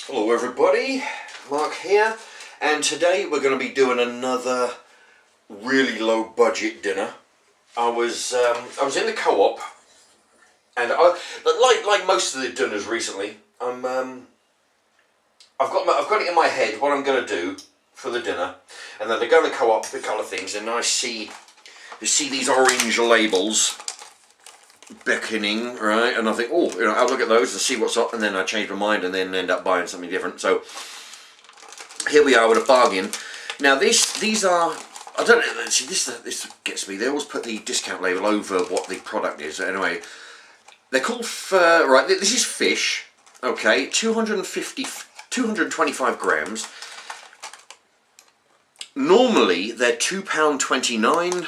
Hello everybody, Mark here, and today we're going to be doing another really low budget dinner. I was in the co-op, and like most of the dinners recently, I've got it in my head what I'm going to do for the dinner, and then I go in the co-op, pick a couple of things, and I see these orange labels beckoning, right? And I think, oh, I'll look at those and see what's up, and then I change my mind and then end up buying something different. So here we are with a bargain. Now these are, I don't know, see, this gets me. They always put the discount label over what the product is. Anyway, they're called right. This is fish. Okay, 225 grams. Normally they're £2.29.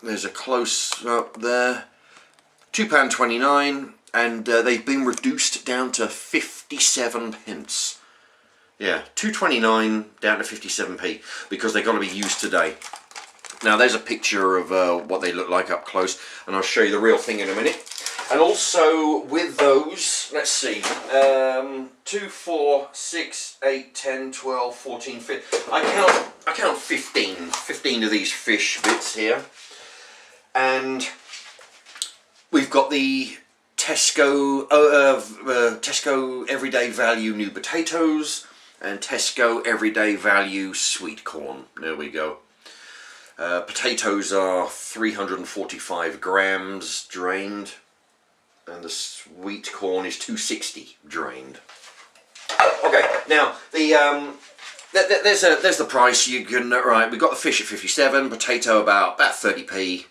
There's a close up there. £2.29, and they've been reduced down to 57 pence. Yeah, £2.29 down to 57p because they've got to be used today. Now there's a picture of what they look like up close, and I'll show you the real thing in a minute. And also with those, let's see, 2, 4, 6, 8, 10, 12, 14, 15. I count 15 of these fish bits here, and we've got the Tesco Everyday Value new potatoes and Tesco Everyday Value sweet corn. There we go. Potatoes are 345 grams drained, and the sweet corn is 260 drained. Okay, now there's the price. You can right. We got the fish at 57, potato about 30p,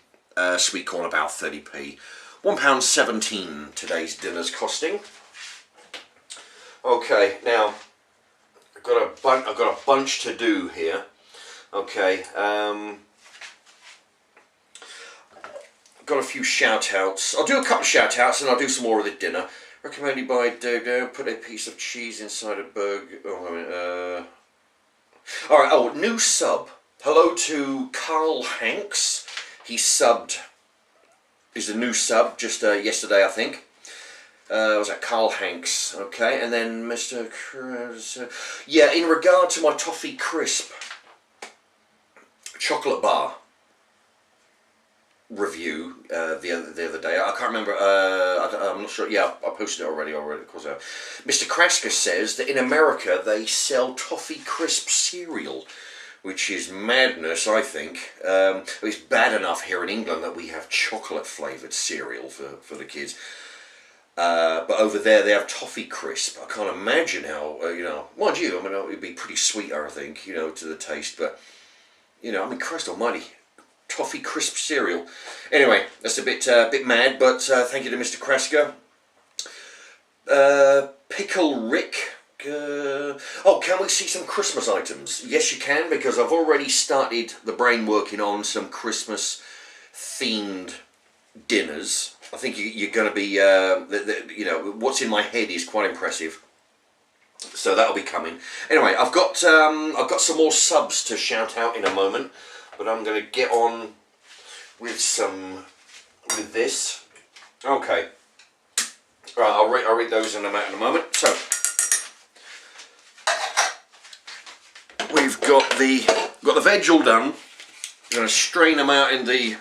sweet corn about 30p. £1.17 today's dinner's costing. Okay, now I've got a bunch to do here. Okay, got a few shout outs. I'll do a couple of shout outs and I'll do some more of the dinner. Recommended by Dodo. Put a piece of cheese inside a burger. Alright, new sub. Hello to Carl Hanks. He subbed. Is a new sub just yesterday, I think. Was that Carl Hanks? Okay, and then Mr. Yeah, in regard to my toffee crisp chocolate bar review the other day. I can't remember. I'm not sure. Yeah, I posted it already. Of course, Mr. Krasker says that in America they sell toffee crisp cereal, which is madness, I think. It's bad enough here in England that we have chocolate-flavoured cereal for the kids. But over there they have toffee crisp. I can't imagine how, mind you, I mean, it would be pretty sweet, I think, to the taste. But, I mean, Christ almighty, toffee crisp cereal. Anyway, that's a bit mad, but thank you to Mr. Krasker. Pickle Rick. Can we see some Christmas items? Yes, you can, because I've already started the brain working on some Christmas themed dinners. I think you're going to be, what's in my head is quite impressive. So that'll be coming. Anyway, I've got some more subs to shout out in a moment, but I'm going to get on with this. Okay. Right, I'll read those in a moment. So. We've got the veg all done. I'm going to strain them out in the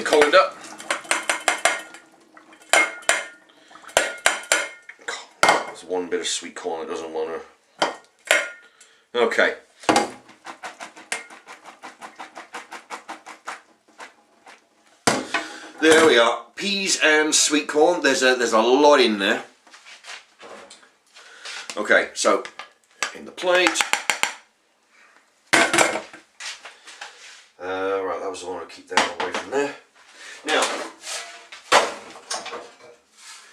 colander. There's one bit of sweet corn that doesn't want to. Okay. There we are. Peas and sweet corn. There's a lot in there. Okay, so. In the plate. Right, that was the one to keep that away from there. Now,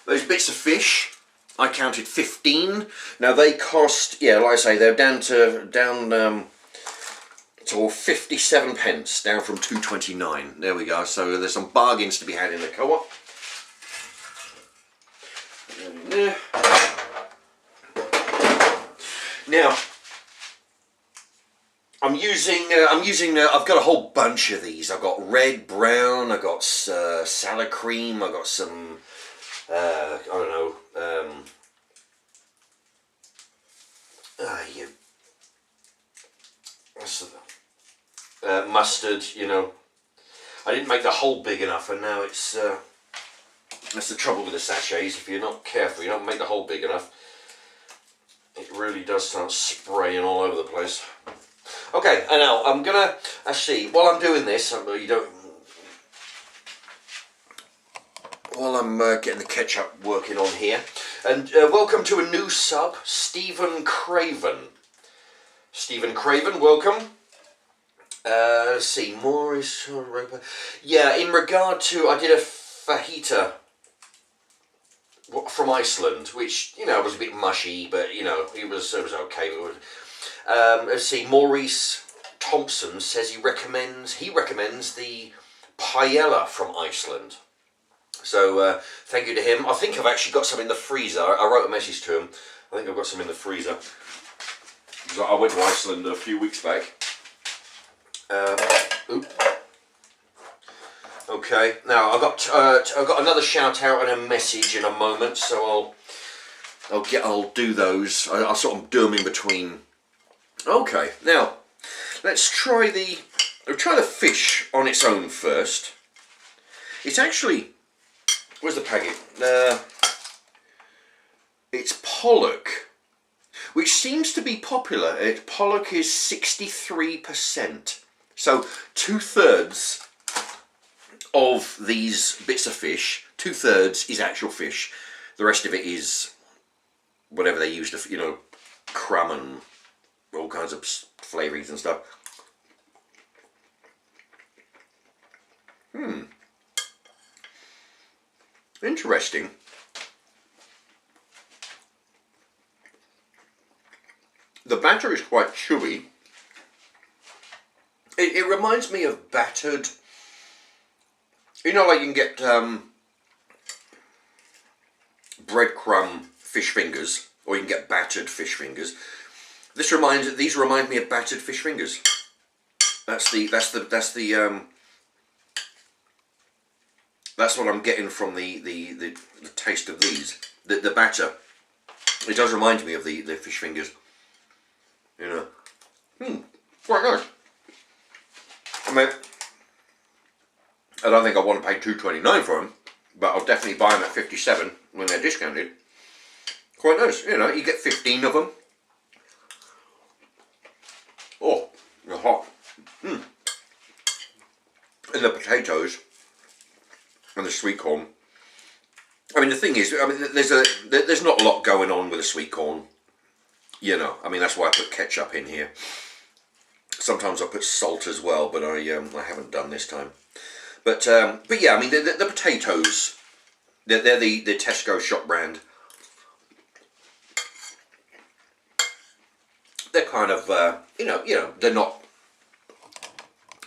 those bits of fish, I counted 15. Now they cost, like I say, they're down to 57 pence, down from 2.29. There we go. So there's some bargains to be had in the co-op. There. Now, I'm using, I've got a whole bunch of these. I've got red, brown, I've got salad cream, I've got some, I don't know, mustard, you know. I didn't make the hole big enough, and now it's... that's the trouble with the sachets. If you're not careful, you don't make the hole big enough, it really does start spraying all over the place. Okay, and now I'm gonna actually, while I'm doing this, while I'm getting the ketchup working on here, and welcome to a new sub, Stephen Craven. Stephen Craven, welcome. Let's see, Morris, yeah, in regard to, I did a fajita from Iceland, which, you know, was a bit mushy, but, you know, it was okay. Let's see, Maurice Thompson says he recommends the paella from Iceland. So thank you to him. I think I've actually got some in the freezer. I wrote a message to him. I think I've got some in the freezer. I went to Iceland a few weeks back. Okay, now I've got another shout out and a message in a moment, so I'll do those. I'll sort of do them in between. Okay, now let's try the fish on its own first. It's actually, where's the packet? It's pollock, which seems to be popular. Pollock is 63%. So 2/3 of these bits of fish, 2/3 is actual fish. The rest of it is whatever they use to, you know, crumb and all kinds of flavourings and stuff. Interesting. The batter is quite chewy. It reminds me of battered, you know, like you can get breadcrumb fish fingers, or you can get battered fish fingers. These remind me of battered fish fingers. That's what I'm getting from the taste of these. The batter. It does remind me of the fish fingers. You know. Quite nice. I mean, I don't think I want to pay $2.29 for them, but I'll definitely buy them at 57 when they're discounted. Quite nice, you know. You get 15 of them. Oh, they're hot. And the potatoes and the sweet corn. I mean, the thing is, I mean, there's not a lot going on with the sweet corn. You know, I mean, that's why I put ketchup in here. Sometimes I put salt as well, but I haven't done this time. But yeah, I mean, the potatoes, they're the Tesco shop brand. They're kind of you know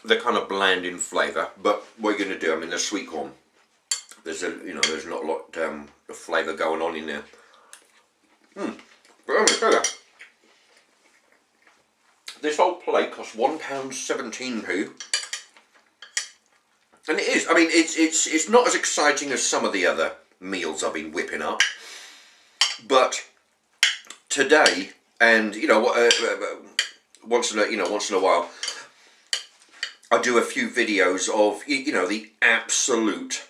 they're kind of bland in flavour. But what are you going to do? I mean, the sweet corn. There's there's not a lot of flavour going on in there. But I'm going to tell you, this whole plate costs £1.17p, and it is. I mean, it's not as exciting as some of the other meals I've been whipping up, but today, and you know, once in a while, I do a few videos of the absolute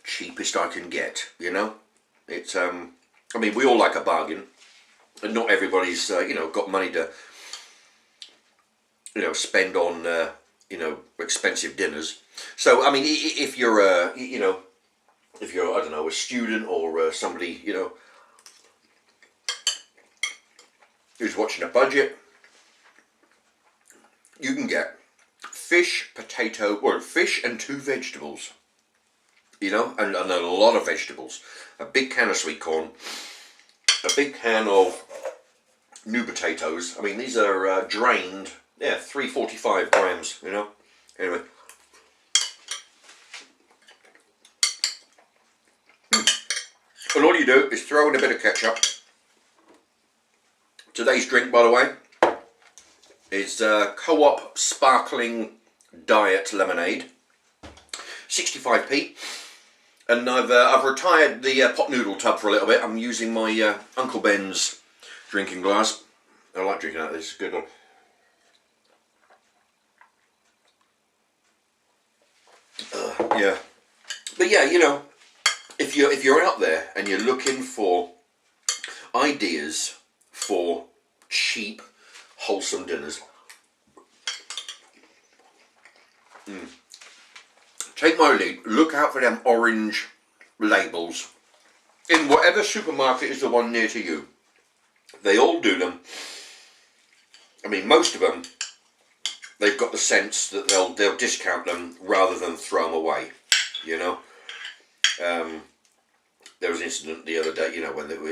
cheapest I can get. You know, it's I mean, we all like a bargain, and not everybody's got money to spend on expensive dinners. So I mean, if you're I don't know, a student or somebody who's watching a budget, you can get fish and 2 vegetables, and a lot of vegetables, a big can of sweet corn, a big can of new potatoes. I mean, these are drained. Yeah, 345 grams, Anyway. And all you do is throw in a bit of ketchup. Today's drink, by the way, is Co-op Sparkling Diet Lemonade. 65p. And I've retired the pot noodle tub for a little bit. I'm using my Uncle Ben's drinking glass. I like drinking out of this. Good one. Yeah. But yeah, you know, if you're out there and you're looking for ideas for cheap, wholesome dinners, take my lead. Look out for them orange labels in whatever supermarket is the one near to you. They all do them. I mean, most of them, they've got the sense that they'll discount them rather than throw them away. You know, there was an incident the other day. You know, when they were,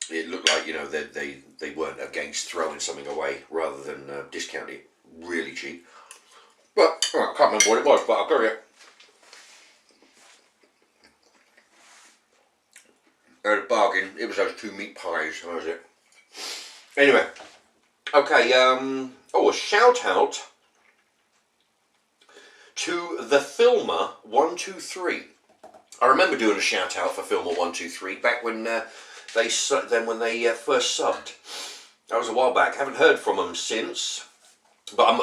it looked like, you know, they weren't against throwing something away rather than discounting it really cheap. But I can't remember what it was, but I'll go it. A bargain. It was those 2 meat pies. That was it. Anyway, okay. A shout out to the Filmer 123. I remember doing a shout out for Filmer 123 back when they first subbed. That was a while back. Haven't heard from them since, but I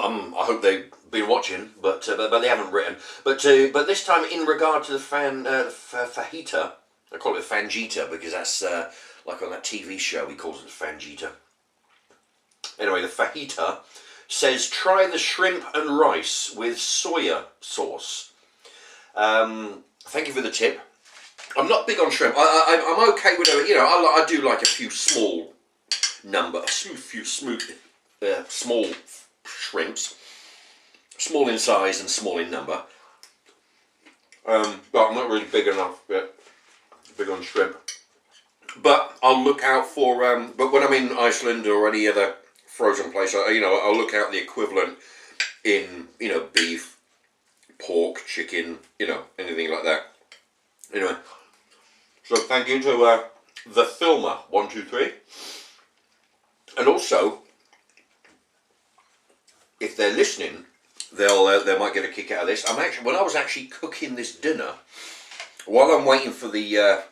hope they've been watching. But they haven't written. But this time, in regard to the fajita, I call it Fangita because that's like on that TV show he calls it Fangita. Anyway, the fajita says try the shrimp and rice with soya sauce. Thank you for the tip. I'm not big on shrimp. I'm okay with it. You know, I do like a few small small shrimps, small in size and small in number. But I'm not really big on shrimp. But I'll look out for. But when I'm in Iceland or any other frozen place, I'll look out the equivalent in, you know, beef, pork, chicken, you know, anything like that. Anyway, so thank you to the Filmer 123, and also, if they're listening, they might get a kick out of this. When I was actually cooking this dinner, while I'm waiting for the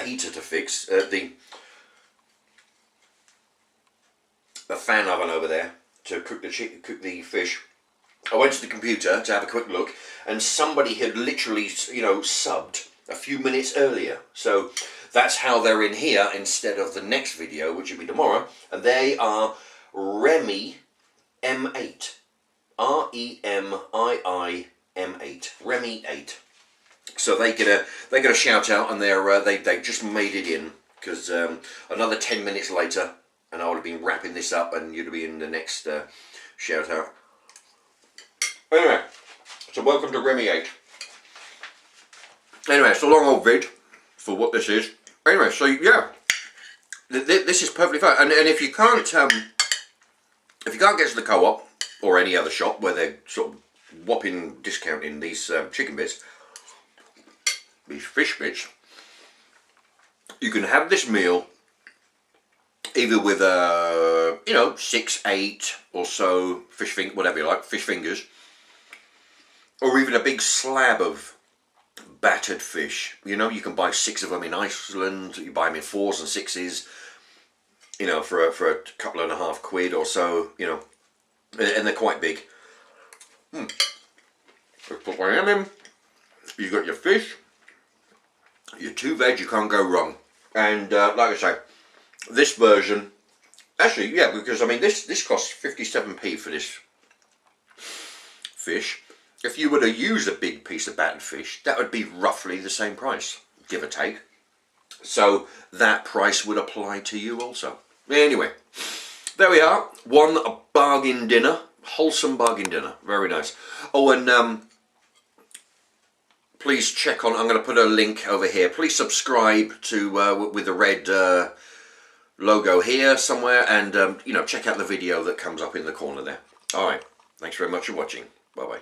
heater to fix, the fan oven over there to cook the fish, I went to the computer to have a quick look, and somebody had literally, you know, subbed a few minutes earlier. So that's how they're in here instead of the next video, which will be tomorrow. And they are Remy M8, REMIIM8, Remy 8. So they get a shout out, and they just made it in because another 10 minutes later, and I would have been wrapping this up, and you'd be in the next shout out. Anyway, so welcome to Remy 8. Anyway, it's a long old vid for what this is. Anyway, so yeah, this is perfectly fine. And if you can't get to the co-op or any other shop where they're sort of whopping discounting these chicken bits, these fish bits, you can have this meal either with 6, 8 or so whatever you like, fish fingers, or even a big slab of battered fish. You know, you can buy 6 of them in Iceland. You buy them in 4s and 6s. You know, for a couple and £1.50 or so. You know, and they're quite big. Let's put one of them in. You got your fish, your 2 veg. You can't go wrong. And like I say, this version, actually, yeah, because I mean this costs 57p for this fish. If you were to use a big piece of battered fish, that would be roughly the same price, give or take. So that price would apply to you also. Anyway, there we are. One bargain dinner, wholesome bargain dinner. Very nice. Oh, and please check on. I'm going to put a link over here. Please subscribe to with the red logo here somewhere, and check out the video that comes up in the corner there. All right. Thanks very much for watching. Bye bye.